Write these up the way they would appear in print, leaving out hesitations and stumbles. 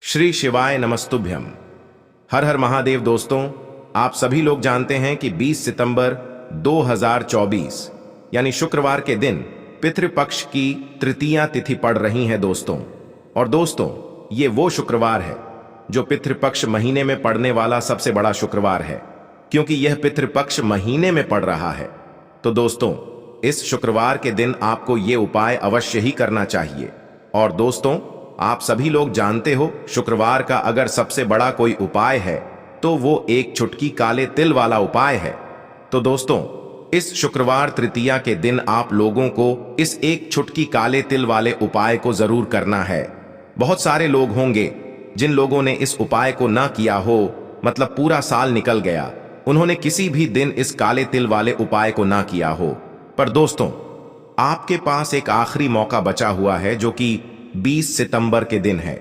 श्री शिवाय नमस्तुभ्यम। हर हर महादेव। दोस्तों, आप सभी लोग जानते हैं कि 20 सितंबर 2024 यानी शुक्रवार के दिन पितृपक्ष की तृतीया तिथि पड़ रही है दोस्तों। और दोस्तों, ये वो शुक्रवार है जो पितृपक्ष महीने में पड़ने वाला सबसे बड़ा शुक्रवार है, क्योंकि यह पितृपक्ष महीने में पड़ रहा है। तो दोस्तों, इस शुक्रवार के दिन आपको ये उपाय अवश्य ही करना चाहिए। और दोस्तों, आप सभी लोग जानते हो, शुक्रवार का अगर सबसे बड़ा कोई उपाय है तो वो एक चुटकी काले तिल वाला उपाय है। तो दोस्तों, इस शुक्रवार तृतीया के दिन आप लोगों को इस एक चुटकी काले तिल वाले उपाय को जरूर करना है। बहुत सारे लोग होंगे जिन लोगों ने इस उपाय को ना किया हो, मतलब पूरा साल निकल गया, उन्होंने किसी भी दिन इस काले तिल वाले उपाय को ना किया हो। पर दोस्तों, आपके पास एक आखिरी मौका बचा हुआ है जो कि 20 सितंबर के दिन है।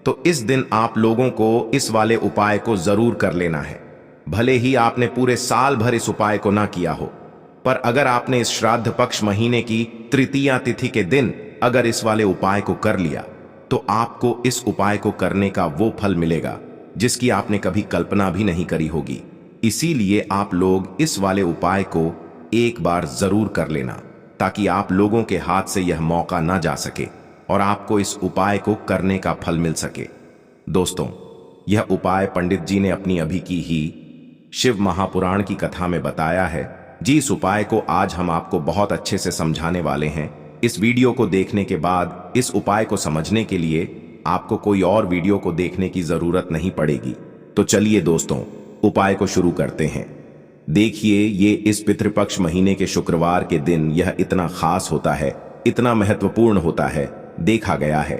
तो इस दिन आप लोगों को इस वाले उपाय को जरूर कर लेना है। भले ही आपने पूरे साल भर इस उपाय को ना किया हो, पर अगर आपने इस श्राद्ध पक्ष महीने की तृतीया तिथि के दिन अगर इस वाले उपाय को कर लिया तो आपको इस उपाय को करने का वो फल मिलेगा जिसकी आपने कभी कल्पना भी नहीं करी होगी। इसीलिए आप लोग इस वाले उपाय को एक बार जरूर कर लेना, ताकि आप लोगों के हाथ से यह मौका ना जा सके और आपको इस उपाय को करने का फल मिल सके। दोस्तों, यह उपाय पंडित जी ने अपनी अभी की ही शिव महापुराण की कथा में बताया है। जी, इस उपाय को आज हम आपको बहुत अच्छे से समझाने वाले हैं। इस वीडियो को देखने के बाद इस उपाय को समझने के लिए आपको कोई और वीडियो को देखने की जरूरत नहीं पड़ेगी। तो चलिए दोस्तों, उपाय को शुरू करते हैं। देखिए, ये इस पितृपक्ष महीने के शुक्रवार के दिन यह इतना खास होता है, इतना महत्वपूर्ण होता है। देखा गया है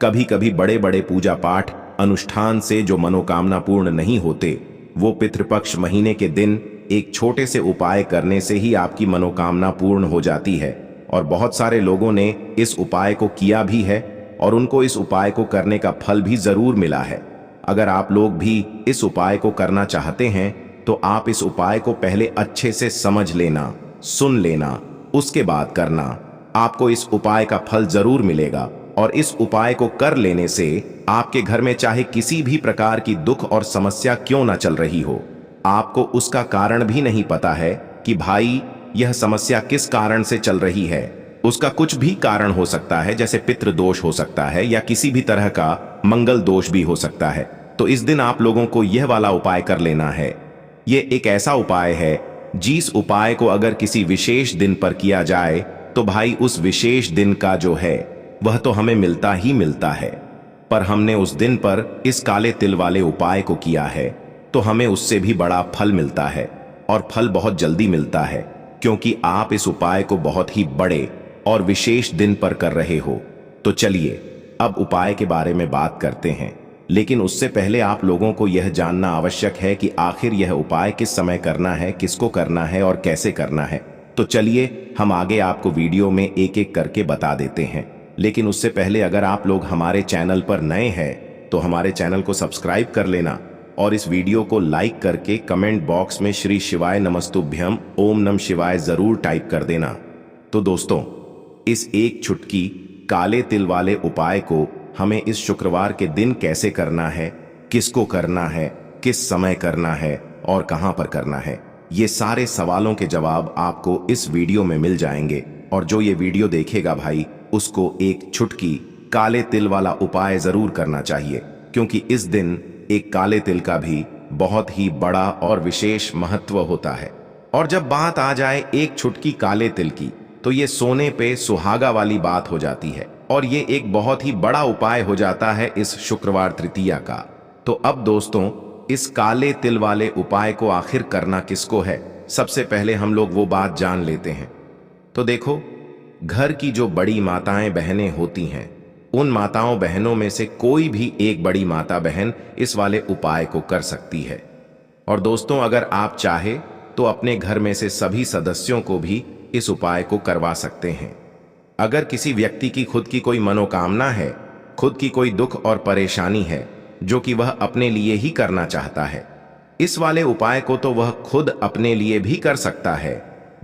कभी कभी बड़े बड़े पूजा पाठ अनुष्ठान से जो मनोकामना पूर्ण नहीं होते, वो पितृपक्ष महीने के दिन एक छोटे से उपाय करने से ही आपकी मनोकामना पूर्ण हो जाती है। और बहुत सारे लोगों ने इस उपाय को किया भी है और उनको इस उपाय को करने का फल भी जरूर मिला है। अगर आप लोग भी इस उपाय को करना चाहते हैं तो आप इस उपाय को पहले अच्छे से समझ लेना, सुन लेना, उसके बाद करना। आपको इस उपाय का फल जरूर मिलेगा। और इस उपाय को कर लेने से आपके घर में चाहे किसी भी प्रकार की दुख और समस्या क्यों ना चल रही हो, आपको उसका कारण भी नहीं पता है कि भाई यह समस्या किस कारण से चल रही है। उसका कुछ भी कारण हो सकता है, जैसे पितृ दोष हो सकता है या किसी भी तरह का मंगल दोष भी हो सकता है। तो इस दिन आप लोगों को यह वाला उपाय कर लेना है। यह एक ऐसा उपाय है जिस उपाय को अगर किसी विशेष दिन पर किया जाए तो भाई उस विशेष दिन का जो है वह तो हमें मिलता ही मिलता है। पर हमने उस दिन पर इस काले तिल वाले उपाय को किया है तो हमें उससे भी बड़ा फल मिलता है। और फल बहुत जल्दी मिलता है, क्योंकि आप इस उपाय को बहुत ही बड़े और विशेष दिन पर कर रहे हो। तो चलिए अब उपाय के बारे में बात करते हैं, लेकिन उससे पहले आप लोगों को यह जानना आवश्यक है कि आखिर यह उपाय किस समय करना है, किसको करना है और कैसे करना है। तो चलिए हम आगे आपको वीडियो में एक एक करके बता देते हैं। लेकिन उससे पहले अगर आप लोग हमारे चैनल पर नए हैं तो हमारे चैनल को सब्सक्राइब कर लेना और इस वीडियो को लाइक करके कमेंट बॉक्स में श्री शिवाय नमस्तुभ्यम ओम नमः शिवाय जरूर टाइप कर देना। तो दोस्तों, इस एक चुटकी काले तिल वाले उपाय को हमें इस शुक्रवार के दिन कैसे करना है, किसको करना है, किस समय करना है और कहां पर करना है, ये सारे सवालों के जवाब आपको इस वीडियो में मिल जाएंगे। और जो ये वीडियो देखेगा भाई, उसको एक चुटकी काले तिल वाला उपाय जरूर करना चाहिए, क्योंकि इस दिन एक काले तिल का भी बहुत ही बड़ा और विशेष महत्व होता है। और जब बात आ जाए एक चुटकी काले तिल की, तो ये सोने पे सुहागा वाली बात हो जाती है और ये एक बहुत ही बड़ा उपाय हो जाता है इस शुक्रवार तृतीया का। तो अब दोस्तों, इस काले तिल वाले उपाय को आखिर करना किसको है, सबसे पहले हम लोग वो बात जान लेते हैं। तो देखो, घर की जो बड़ी माताएं बहनें होती हैं, उन माताओं बहनों में से कोई भी एक बड़ी माता बहन इस वाले उपाय को कर सकती है। और दोस्तों, अगर आप चाहे तो अपने घर में से सभी सदस्यों को भी इस उपाय को करवा सकते हैं। अगर किसी व्यक्ति की खुद की कोई मनोकामना है, खुद की कोई दुख और परेशानी है जो कि वह अपने लिए ही करना चाहता है, इस वाले उपाय को तो वह खुद अपने लिए भी कर सकता है।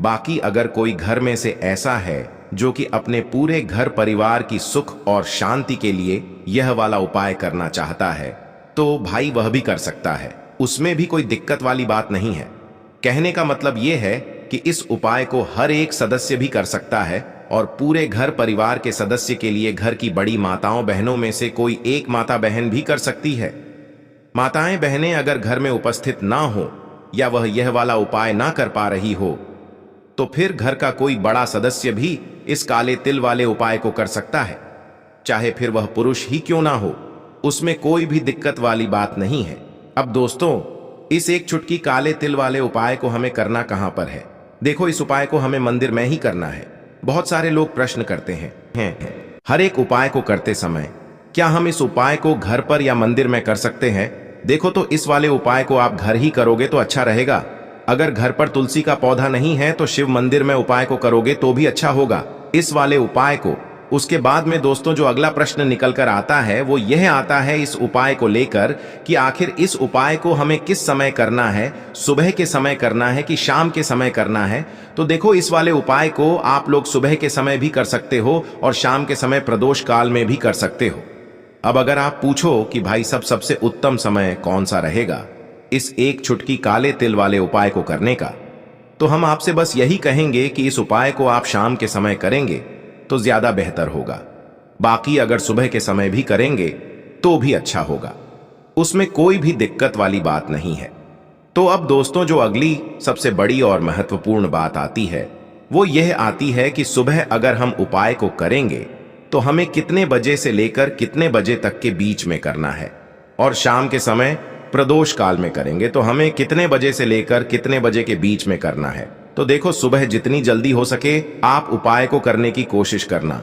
बाकी अगर कोई घर में से ऐसा है जो कि अपने पूरे घर परिवार की सुख और शांति के लिए यह वाला उपाय करना चाहता है तो भाई वह भी कर सकता है, उसमें भी कोई दिक्कत वाली बात नहीं है। कहने का मतलब यह है कि इस उपाय को हर एक सदस्य भी कर सकता है और पूरे घर परिवार के सदस्य के लिए घर की बड़ी माताओं बहनों में से कोई एक माता बहन भी कर सकती है। माताएं बहनें अगर घर में उपस्थित ना हो या वह यह वाला उपाय ना कर पा रही हो तो फिर घर का कोई बड़ा सदस्य भी इस काले तिल वाले उपाय को कर सकता है, चाहे फिर वह पुरुष ही क्यों ना हो, उसमें कोई भी दिक्कत वाली बात नहीं है। अब दोस्तों, इस एक चुटकी काले तिल वाले उपाय को हमें करना कहां पर है? देखो, इस उपाय को हमें मंदिर में ही करना है। बहुत सारे लोग प्रश्न करते हैं हर एक उपाय को करते समय क्या हम इस उपाय को घर पर या मंदिर में कर सकते हैं? देखो, तो इस वाले उपाय को आप घर ही करोगे तो अच्छा रहेगा। अगर घर पर तुलसी का पौधा नहीं है तो शिव मंदिर में उपाय को करोगे तो भी अच्छा होगा इस वाले उपाय को। उसके बाद में दोस्तों जो अगला प्रश्न निकल कर आता है वो यह आता है इस उपाय को लेकर कि आखिर इस उपाय को हमें किस समय करना है, सुबह के समय करना है कि शाम के समय करना है? तो देखो, इस वाले उपाय को आप लोग सुबह के समय भी कर सकते हो और शाम के समय प्रदोष काल में भी कर सकते हो। अब अगर आप पूछो कि भाई सबसे उत्तम समय कौन सा रहेगा इस एक चुटकी काले तिल वाले उपाय को करने का, तो हम आपसे बस यही कहेंगे कि इस उपाय को आप शाम के समय करेंगे तो ज्यादा बेहतर होगा। बाकी अगर सुबह के समय भी करेंगे तो भी अच्छा होगा, उसमें कोई भी दिक्कत वाली बात नहीं है। तो अब दोस्तों जो अगली सबसे बड़ी और महत्वपूर्ण बात आती है वो यह आती है कि सुबह अगर हम उपाय को करेंगे तो हमें कितने बजे से लेकर कितने बजे तक के बीच में करना है, और शाम के समय प्रदोष काल में करेंगे तो हमें कितने बजे से लेकर कितने बजे के बीच में करना है। तो देखो, सुबह जितनी जल्दी हो सके आप उपाय को करने की कोशिश करना।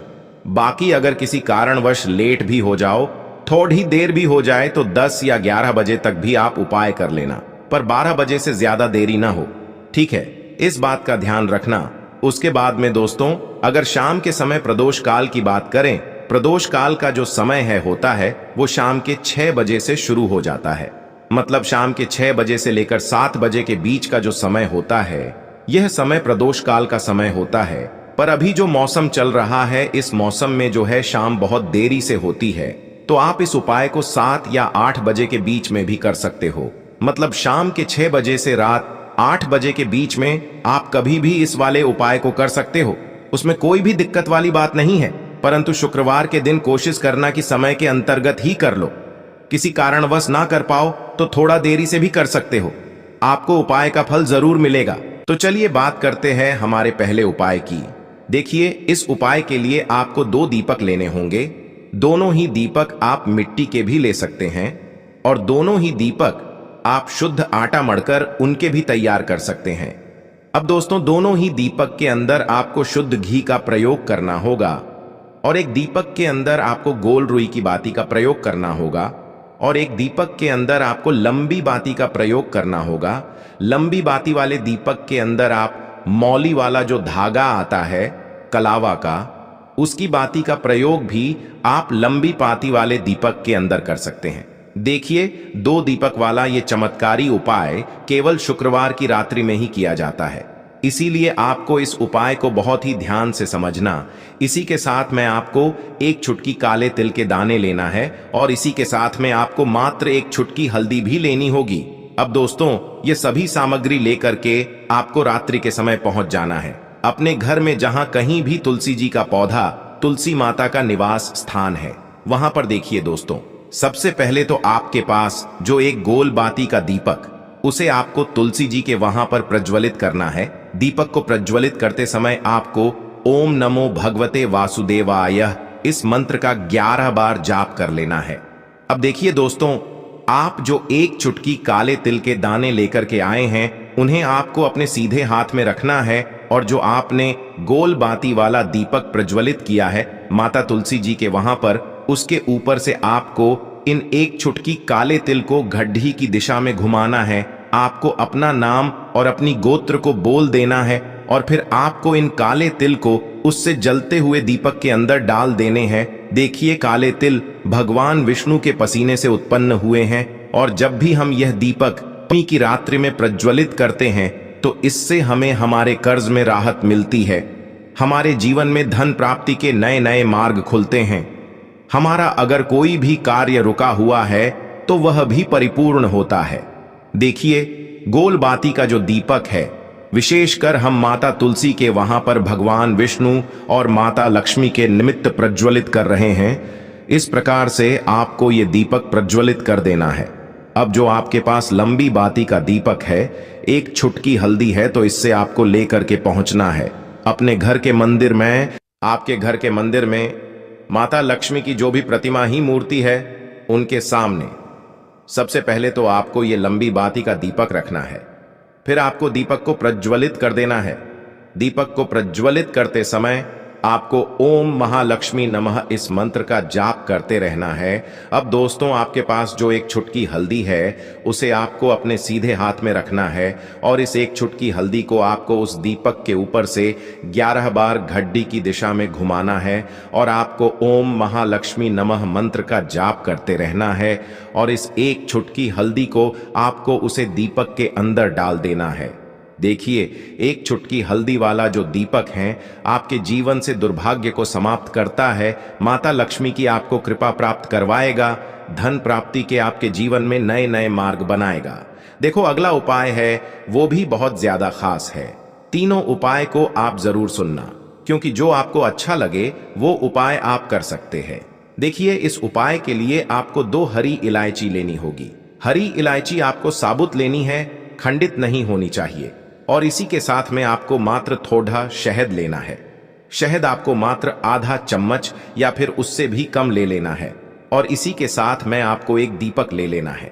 बाकी अगर किसी कारणवश लेट भी हो जाओ, थोड़ी देर भी हो जाए तो 10 या 11 बजे तक भी आप उपाय कर लेना, पर 12 बजे से ज्यादा देरी ना हो, ठीक है? इस बात का ध्यान रखना। उसके बाद में दोस्तों अगर शाम के समय प्रदोष काल की बात करें, प्रदोष काल का जो समय होता है वो शाम के 6 बजे से शुरू हो जाता है। मतलब शाम के 6 बजे से लेकर 7 बजे के बीच का जो समय होता है यह समय प्रदोष काल का समय होता है। पर अभी जो मौसम चल रहा है इस मौसम में जो है शाम बहुत देरी से होती है, तो आप इस उपाय को 7 या 8 बजे के बीच में भी कर सकते हो। मतलब शाम के 6 बजे से रात 8 बजे के बीच में आप कभी भी इस वाले उपाय को कर सकते हो, उसमें कोई भी दिक्कत वाली बात नहीं है। परंतु शुक्रवार के दिन कोशिश करना कि समय के अंतर्गत ही कर लो। किसी कारणवश ना कर पाओ तो थोड़ा देरी से भी कर सकते हो, आपको उपाय का फल जरूर मिलेगा। तो चलिए बात करते हैं हमारे पहले उपाय की। देखिए, इस उपाय के लिए आपको 2 दीपक लेने होंगे। दोनों ही दीपक आप मिट्टी के भी ले सकते हैं और दोनों ही दीपक आप शुद्ध आटा मढ़कर उनके भी तैयार कर सकते हैं। अब दोस्तों दोनों ही दीपक के अंदर आपको शुद्ध घी का प्रयोग करना होगा और एक दीपक के अंदर आपको गोल रुई की बाती का प्रयोग करना होगा और एक दीपक के अंदर आपको लंबी बाती का प्रयोग करना होगा। लंबी बाती वाले दीपक के अंदर आप मौली वाला जो धागा आता है कलावा का, उसकी बाती का प्रयोग भी आप लंबी बाती वाले दीपक के अंदर कर सकते हैं। देखिए, 2 दीपक वाला ये चमत्कारी उपाय केवल शुक्रवार की रात्रि में ही किया जाता है, इसीलिए आपको इस उपाय को बहुत ही ध्यान से समझना। इसी के साथ में आपको एक चुटकी काले तिल के दाने लेना है और इसी के साथ में आपको मात्र एक चुटकी हल्दी भी लेनी होगी। अब दोस्तों ये सभी सामग्री लेकर के आपको रात्रि के समय पहुंच जाना है अपने घर में, जहां कहीं भी तुलसी जी का पौधा, तुलसी माता का निवास स्थान है, वहां पर देखिए दोस्तों, सबसे पहले तो आपके पास जो एक गोल बाती का दीपक, उसे आपको तुलसी जी के वहां पर प्रज्वलित करना है। दीपक को प्रज्वलित करते समय आपको ओम नमो भगवते वासुदेवाय इस मंत्र का 11 बार जाप कर लेना है। अब देखिए दोस्तों, आप जो एक चुटकी काले तिल के दाने लेकर के आए हैं उन्हें आपको अपने सीधे हाथ में रखना है और जो आपने गोल बाती वाला दीपक प्रज्वलित किया है माता तुलसी जी के वहां पर, उसके ऊपर से आपको इन एक चुटकी काले तिल को घड्डी की दिशा में घुमाना है। आपको अपना नाम और अपनी गोत्र को बोल देना है और फिर आपको इन काले तिल को उससे जलते हुए दीपक के अंदर डाल देने हैं। देखिए, काले तिल भगवान विष्णु के पसीने से उत्पन्न हुए हैं और जब भी हम यह दीपक नवमी की रात्रि में प्रज्वलित करते हैं तो इससे हमें हमारे कर्ज में राहत मिलती है, हमारे जीवन में धन प्राप्ति के नए नए मार्ग खुलते हैं। हमारा अगर कोई भी कार्य रुका हुआ है तो वह भी परिपूर्ण होता है। देखिए, गोल बाती का जो दीपक है, विशेषकर हम माता तुलसी के वहां पर भगवान विष्णु और माता लक्ष्मी के निमित्त प्रज्वलित कर रहे हैं। इस प्रकार से आपको ये दीपक प्रज्वलित कर देना है। अब जो आपके पास लंबी बाती का दीपक है, एक छुटकी हल्दी है, तो इससे आपको लेकर के पहुंचना है अपने घर के मंदिर में। आपके घर के मंदिर में माता लक्ष्मी की जो भी प्रतिमा ही मूर्ति है, उनके सामने सबसे पहले तो आपको ये लंबी बाती का दीपक रखना है। फिर आपको दीपक को प्रज्वलित कर देना है। दीपक को प्रज्वलित करते समय आपको ओम महालक्ष्मी नमः इस मंत्र का जाप करते रहना है। अब दोस्तों, आपके पास जो एक छुटकी हल्दी है, उसे आपको अपने सीधे हाथ में रखना है और इस एक छुटकी हल्दी को आपको उस दीपक के ऊपर से 11 बार घड्डी की दिशा में घुमाना है और आपको ओम महालक्ष्मी नमः मंत्र का जाप करते रहना है और इस एक छुटकी हल्दी को आपको उसे दीपक के अंदर डाल देना है। देखिए, एक छुटकी हल्दी वाला जो दीपक है आपके जीवन से दुर्भाग्य को समाप्त करता है, माता लक्ष्मी की आपको कृपा प्राप्त करवाएगा, धन प्राप्ति के आपके जीवन में नए नए मार्ग बनाएगा। देखो, अगला उपाय है वो भी बहुत ज्यादा खास है। तीनों उपाय को आप जरूर सुनना, क्योंकि जो आपको अच्छा लगे वो उपाय आप कर सकते हैं। देखिए, इस उपाय के लिए आपको 2 हरी इलायची लेनी होगी। हरी इलायची आपको साबुत लेनी है, खंडित नहीं होनी चाहिए। और इसी के साथ में आपको मात्र थोड़ा शहद लेना है। शहद आपको मात्र आधा चम्मच या फिर उससे भी कम ले लेना है। और इसी के साथ में आपको एक दीपक ले लेना है।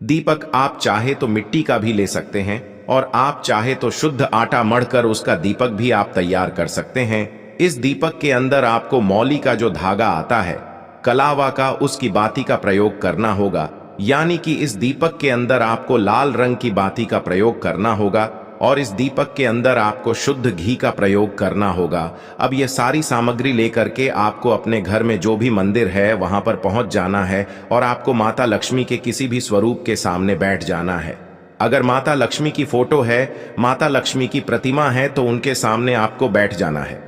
दीपक आप चाहे तो मिट्टी का भी ले सकते हैं और आप चाहे तो शुद्ध आटा मढ़कर उसका दीपक भी आप तैयार कर सकते हैं। इस दीपक के अंदर आपको मौली का जो धागा आता है, कलावा का, उसकी बाती का प्रयोग करना होगा। यानी कि इस दीपक के अंदर आपको लाल रंग की बाती का प्रयोग करना होगा और इस दीपक के अंदर आपको शुद्ध घी का प्रयोग करना होगा। अब ये सारी सामग्री लेकर के आपको अपने घर में जो भी मंदिर है वहां पर पहुंच जाना है और आपको माता लक्ष्मी के किसी भी स्वरूप के सामने बैठ जाना है। अगर माता लक्ष्मी की फोटो है, माता लक्ष्मी की प्रतिमा है, तो उनके सामने आपको बैठ जाना है।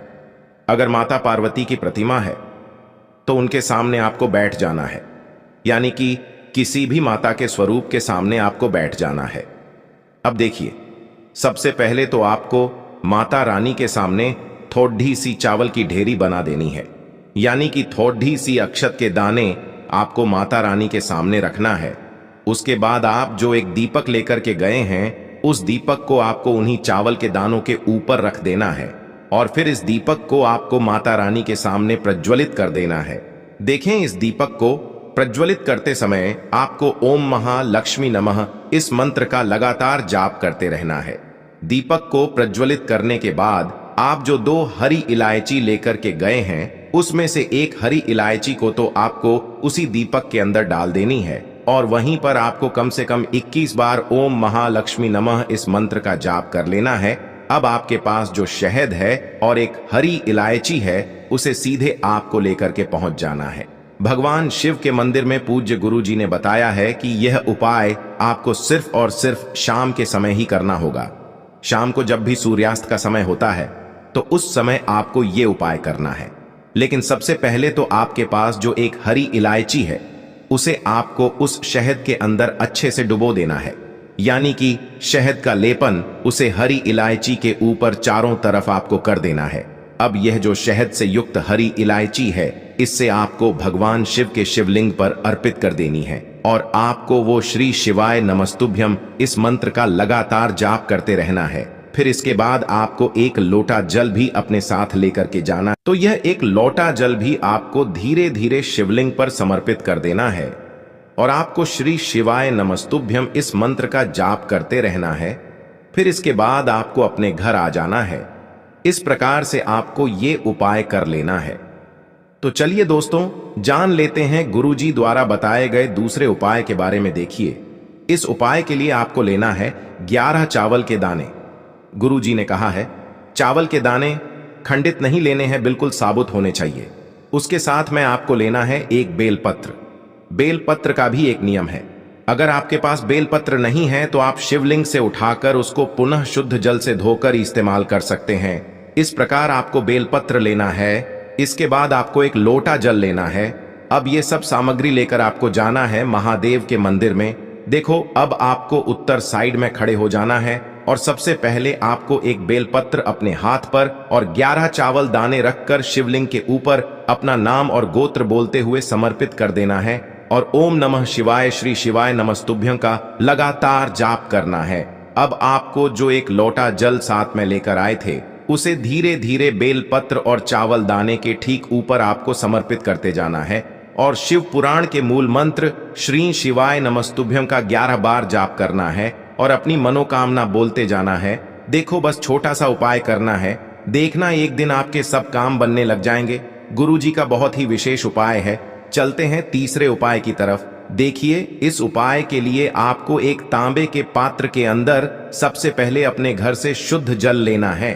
अगर माता पार्वती की प्रतिमा है तो उनके सामने आपको बैठ जाना है। यानी कि किसी भी माता के स्वरूप के सामने आपको बैठ जाना है। अब देखिए, सबसे पहले तो आपको माता रानी के सामने थोड़ी सी चावल की ढेरी बना देनी है। यानी कि थोड़ी सी अक्षत के दाने आपको माता रानी के सामने रखना है। उसके बाद आप जो एक दीपक लेकर के गए हैं, उस दीपक को आपको उन्हीं चावल के दानों के ऊपर रख देना है और फिर इस दीपक को आपको माता रानी के सामने प्रज्वलित कर देना है। देखें, इस दीपक को प्रज्वलित करते समय आपको ओम महालक्ष्मी नमः इस मंत्र का लगातार जाप करते रहना है। दीपक को प्रज्वलित करने के बाद आप जो 2 हरी इलायची लेकर के गए हैं, उसमें से एक हरी इलायची को तो आपको उसी दीपक के अंदर डाल देनी है और वहीं पर आपको कम से कम 21 बार ओम महालक्ष्मी नमः इस मंत्र का जाप कर लेना है। अब आपके पास जो शहद है और एक हरी इलायची है, उसे सीधे आपको लेकर के पहुंच जाना है। भगवान शिव के मंदिर में पूज्य गुरु जी ने बताया है कि यह उपाय आपको सिर्फ और सिर्फ शाम के समय ही करना होगा। शाम को जब भी सूर्यास्त का समय होता है तो उस समय आपको ये उपाय करना है। लेकिन सबसे पहले तो आपके पास जो एक हरी इलायची है, उसे आपको उस शहद के अंदर अच्छे से डुबो देना है। यानी कि शहद का लेपन उसे हरी इलायची के ऊपर चारों तरफ आपको कर देना है। अब यह जो शहद से युक्त हरी इलायची है, इससे आपको भगवान शिव के शिवलिंग पर अर्पित कर देनी है और आपको वो श्री शिवाय नमस्तुभ्यम इस मंत्र का लगातार जाप करते रहना है। फिर इसके बाद आपको एक लोटा जल भी अपने साथ लेकर के जाना। तो यह एक लोटा जल भी आपको धीरे धीरे शिवलिंग पर समर्पित कर देना है और आपको श्री शिवाय नमस्तुभ्यम इस मंत्र का जाप करते रहना है। फिर इसके बाद आपको अपने घर आ जाना है। इस प्रकार से आपको ये उपाय कर लेना है। तो चलिए दोस्तों, जान लेते हैं गुरुजी द्वारा बताए गए दूसरे उपाय के बारे में। देखिए, इस उपाय के लिए आपको लेना है 11 चावल के दाने। गुरुजी ने कहा है चावल के दाने खंडित नहीं लेने हैं, बिल्कुल साबुत होने चाहिए। उसके साथ में आपको लेना है एक बेलपत्र। बेलपत्र का भी एक नियम है, अगर आपके पास बेलपत्र नहीं है तो आप शिवलिंग से उठाकर उसको पुनः शुद्ध जल से धोकर इस्तेमाल कर सकते हैं। इस प्रकार आपको बेलपत्र लेना है इसके बाद आपको एक लोटा जल लेना है। अब ये सब सामग्री लेकर आपको जाना है महादेव के मंदिर में। देखो, अब आपको उत्तर साइड में खड़े हो जाना है और सबसे पहले आपको एक बेलपत्र अपने हाथ पर और 11 चावल दाने रखकर शिवलिंग के ऊपर अपना नाम और गोत्र बोलते हुए समर्पित कर देना है और ओम नमः शिवाय श्री शिवाय नमस्तुभ्यं का लगातार जाप करना है। अब आपको जो एक लोटा जल साथ में लेकर आए थे उसे धीरे धीरे बेलपत्र और चावल दाने के ठीक ऊपर आपको समर्पित करते जाना है और शिव पुराण के मूल मंत्र श्री शिवाय नमस्तुभ्यं का 11 बार जाप करना है और अपनी मनोकामना बोलते जाना है। देखो, बस छोटा सा उपाय करना है, देखना एक दिन आपके सब काम बनने लग जाएंगे। गुरुजी का बहुत ही विशेष उपाय है। चलते हैं तीसरे उपाय की तरफ। देखिए, इस उपाय के लिए आपको एक तांबे के पात्र के अंदर सबसे पहले अपने घर से शुद्ध जल लेना है।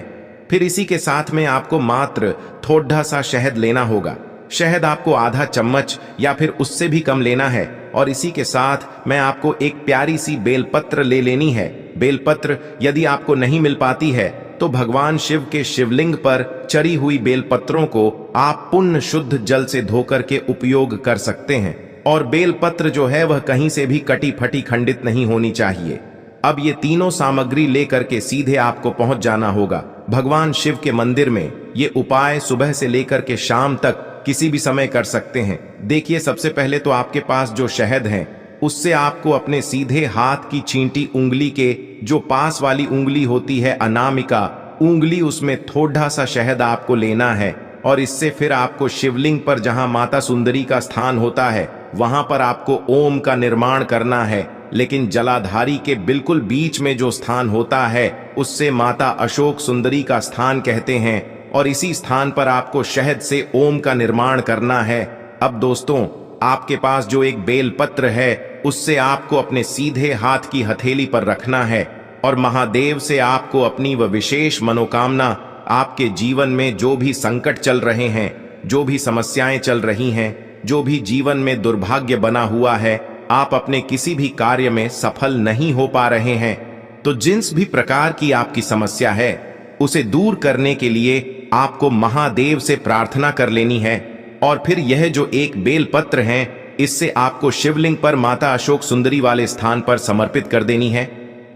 फिर इसी के साथ में आपको मात्र थोड़ा सा शहद लेना होगा। शहद आपको आधा चम्मच या फिर उससे भी कम लेना है और इसी के साथ में आपको एक प्यारी सी बेलपत्र ले लेनी है। बेलपत्र यदि आपको नहीं मिल पाती है तो भगवान शिव के शिवलिंग पर चढ़ी हुई बेलपत्रों को आप पुण्य शुद्ध जल से धोकर के उपयोग कर सकते हैं और बेलपत्र जो है वह कहीं से भी कटी फटी खंडित नहीं होनी चाहिए। अब ये तीनों सामग्री लेकर के सीधे आपको पहुंच जाना होगा भगवान शिव के मंदिर में। ये उपाय सुबह से लेकर के शाम तक किसी भी समय कर सकते हैं। देखिए, सबसे पहले तो आपके पास जो शहद है उससे आपको अपने सीधे हाथ की चींटी उंगली के जो पास वाली उंगली होती है अनामिका उंगली, उसमें थोड़ा सा शहद आपको लेना है और इससे फिर आपको शिवलिंग पर जहां माता सुंदरी का स्थान होता है वहां पर आपको ओम का निर्माण करना है। लेकिन जलाधारी के बिल्कुल बीच में जो स्थान होता है उससे माता अशोक सुंदरी का स्थान कहते हैं और इसी स्थान पर आपको शहद से ओम का निर्माण करना है। अब दोस्तों, आपके पास जो एक बेलपत्र है उससे आपको अपने सीधे हाथ की हथेली पर रखना है और महादेव से आपको अपनी वह विशेष मनोकामना, आपके जीवन में जो भी संकट चल रहे हैं, जो भी समस्याएं चल रही हैं, जो भी जीवन में दुर्भाग्य बना हुआ है, आप अपने किसी भी कार्य में सफल नहीं हो पा रहे हैं, तो जिस भी प्रकार की आपकी समस्या है उसे दूर करने के लिए आपको महादेव से प्रार्थना कर लेनी है और फिर यह जो एक बेलपत्र है इससे आपको शिवलिंग पर माता अशोक सुंदरी वाले स्थान पर समर्पित कर देनी है।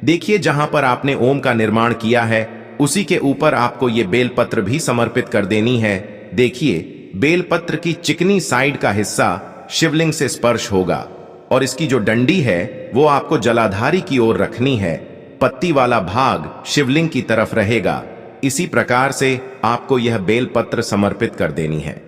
देखिए, जहां पर आपने ओम का निर्माण किया है उसी के ऊपर आपको ये बेलपत्र भी समर्पित कर देनी है। देखिए, बेलपत्र की चिकनी साइड का हिस्सा शिवलिंग से स्पर्श होगा और इसकी जो डंडी है वो आपको जलाधारी की ओर रखनी है। पत्ती वाला भाग शिवलिंग की तरफ रहेगा। इसी प्रकार से आपको यह बेलपत्र समर्पित कर देनी है।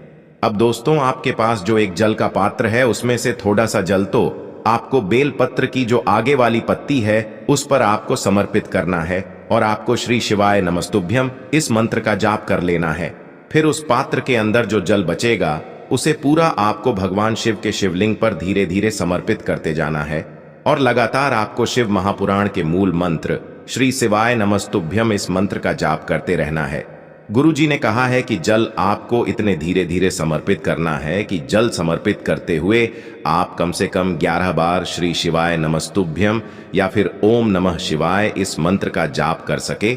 अब दोस्तों, आपके पास जो एक जल का पात्र है उसमें से थोड़ा सा जल तो आपको बेलपत्र की जो आगे वाली पत्ती है उस पर आपको समर्पित करना है और आपको श्री शिवाय नमस्तुभ्यं इस मंत्र का जाप कर लेना है। फिर उस पात्र के अंदर जो जल बचेगा उसे पूरा आपको भगवान शिव के शिवलिंग पर धीरे धीरे समर्पित करते जाना है और लगातार आपको शिव महापुराण के मूल मंत्र श्री शिवाय नमस्तुभ्यं इस मंत्र का जाप करते रहना है। गुरुजी ने कहा है कि जल आपको इतने धीरे धीरे समर्पित करना है कि जल समर्पित करते हुए आप कम से कम 11 बार श्री शिवाय नमस्तुभ्यं या फिर ओम नमः शिवाय इस मंत्र का जाप कर सके।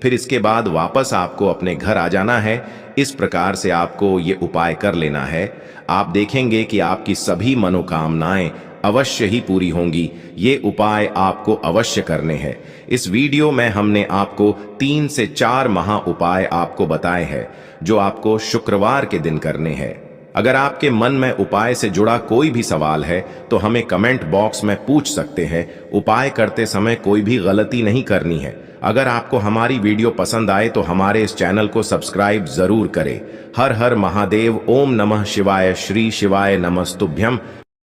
फिर इसके बाद वापस आपको अपने घर आ जाना है। इस प्रकार से आपको ये उपाय कर लेना है। आप देखेंगे कि आपकी सभी मनोकामनाएं अवश्य ही पूरी होंगी। ये उपाय आपको अवश्य करने हैं। इस वीडियो में हमने आपको 3 से 4 महा उपाय आपको बताए हैं जो आपको शुक्रवार के दिन करने हैं। अगर आपके मन में उपाय से जुड़ा कोई भी सवाल है तो हमें कमेंट बॉक्स में पूछ सकते हैं। उपाय करते समय कोई भी गलती नहीं करनी है। अगर आपको हमारी वीडियो पसंद आए तो हमारे इस चैनल को सब्सक्राइब जरूर करें। हर हर महादेव। ओम नमः शिवाय। श्री शिवाय नमस्तुभ्यं।